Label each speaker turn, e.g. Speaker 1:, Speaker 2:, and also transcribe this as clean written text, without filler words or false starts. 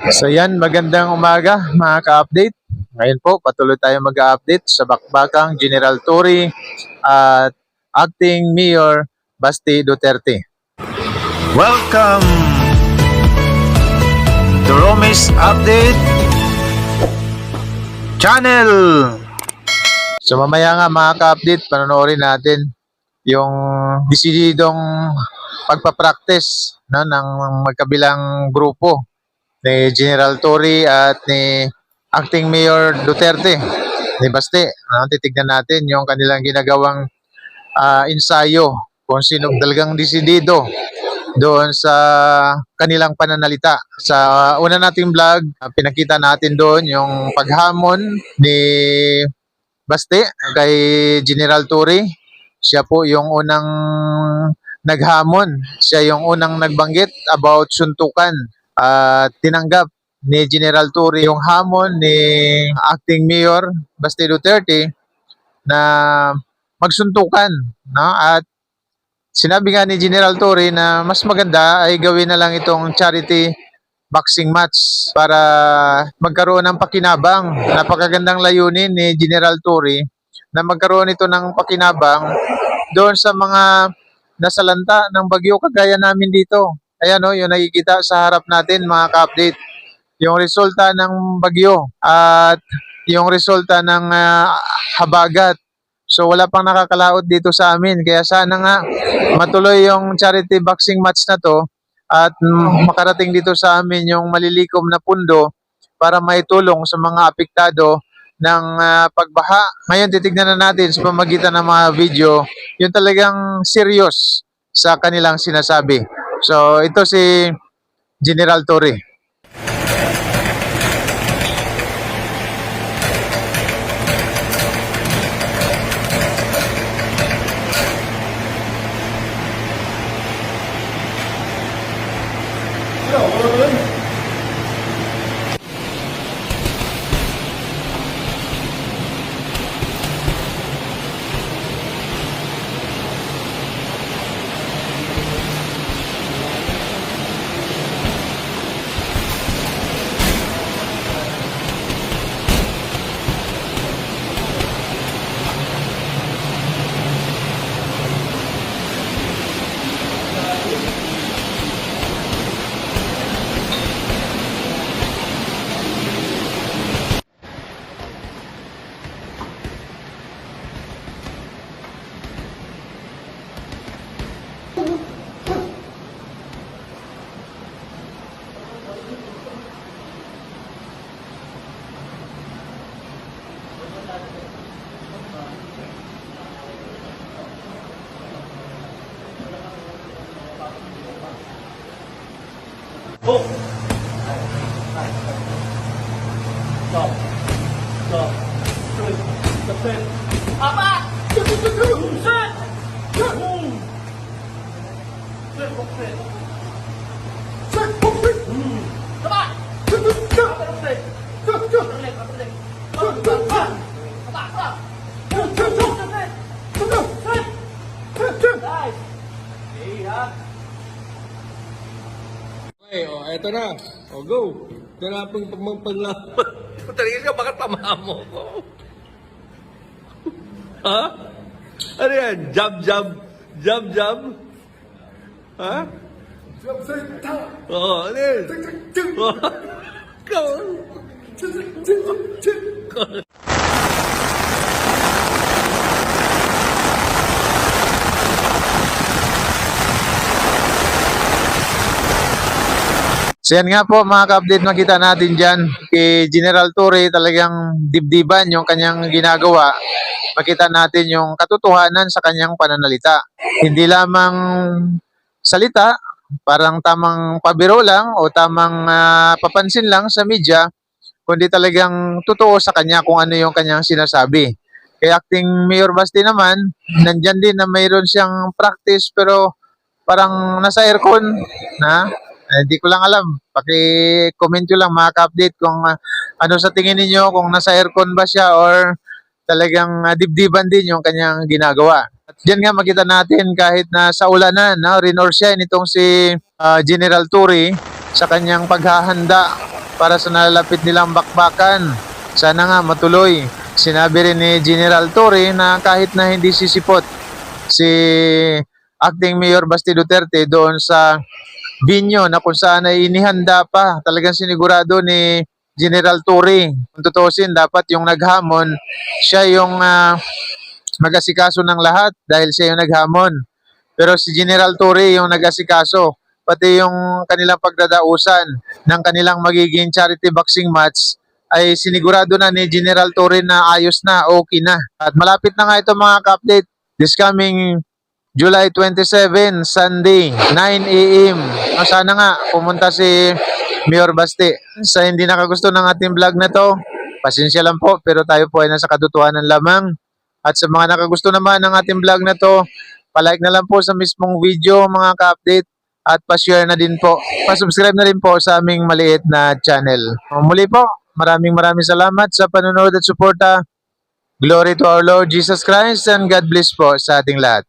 Speaker 1: So yan, magandang umaga mga ka-update. Ngayon po, patuloy tayo mag-update sa bakbakang General Torre at Acting Mayor Basti Duterte.
Speaker 2: Welcome to Romis Update Channel.
Speaker 1: So mamaya nga mga ka-update, panonoorin natin yung desididong pagpapractice ng magkabilang grupo ni General Torre at ni Acting Mayor Duterte ni Basti. Titignan natin yung kanilang ginagawang ensayo kung sino talagang desidido doon sa kanilang pananalita. Sa una nating vlog, pinakita natin doon yung paghamon ni Basti kay General Torre. Siya po yung unang naghamon. Siya yung unang nagbanggit about suntukan. Tinanggap ni General Torre yung hamon ni Acting Mayor Basti Duterte na magsuntukan, no? At sinabi nga ni General Torre na mas maganda ay gawin na lang itong charity boxing match para magkaroon ng pakinabang. Napakagandang layunin ni General Torre na magkaroon ito ng pakinabang doon sa mga nasalanta ng bagyo kagaya namin dito. Ayan o, yung nakikita sa harap natin mga ka-update. Yung resulta ng bagyo at yung resulta ng habagat. So wala pang nakakalaot dito sa amin. Kaya sana nga matuloy yung charity boxing match na to at makarating dito sa amin yung malilikom na pundo para maitulong sa mga apektado ng pagbaha. Ngayon titignan na natin sa pamagitan ng mga video yung talagang serious sa kanilang sinasabi. So ito si General Torre.
Speaker 3: Stop. Stop. Stop. Stop. Apa? Set. Set.
Speaker 4: Okay, eto na. Go. Ito na pang paglaban. Talaga siya, baka tamahan mo ko. Ha? Ano yan? Jab. Ha? Oo, ano yan? Ikaw.
Speaker 1: So yan nga po mga ka-update, makita natin dyan kay General Torre, talagang dibdiban yung kanyang ginagawa. Makita natin yung katotohanan sa kanyang pananalita. Hindi lamang salita, parang tamang pabiro lang o tamang papansin lang sa media, kundi talagang totoo sa kanya kung ano yung kanyang sinasabi. Kay Acting Mayor Basti naman, nandyan din na mayroon siyang practice pero parang nasa aircon na. Hindi ko lang alam. Paki-comment nyo lang mga ka-update kung ano sa tingin ninyo, kung nasa aircon ba siya or talagang dibdiban din yung kanyang ginagawa. At diyan nga makita natin kahit na sa ulanan, rinorsiya nitong si General Torre sa kanyang paghahanda para sa nalalapit nilang bakbakan. Sana nga matuloy. Sinabi rin ni General Torre na kahit na hindi sisipot si Acting Mayor Basti Duterte doon sa binyo na kung saan ay inihanda pa. Talagang sinigurado ni General Torre. Kung tutusin, dapat yung naghamon, siya yung mag-asikaso ng lahat dahil siya yung naghamon. Pero si General Torre yung nag-asikaso. Pati yung kanilang pagdadausan ng kanilang magiging charity boxing match ay sinigurado na ni General Torre na ayos na, okay na. At malapit na nga ito mga ka-update. This coming July 27, Sunday, 9 a.m. Sana nga pumunta si Mayor Basti. Sa hindi nakagusto ng ating vlog na to, pasensya lang po, pero tayo po ay nasa katotohanan lamang. At sa mga nakagusto naman ng ating vlog na to, palike na lang po sa mismong video mga ka-update at pa-share na din po. Pa-subscribe na rin po sa aming maliit na channel. Muli po, maraming salamat sa panonood at suporta. Glory to our Lord Jesus Christ and God bless po sa ating lahat.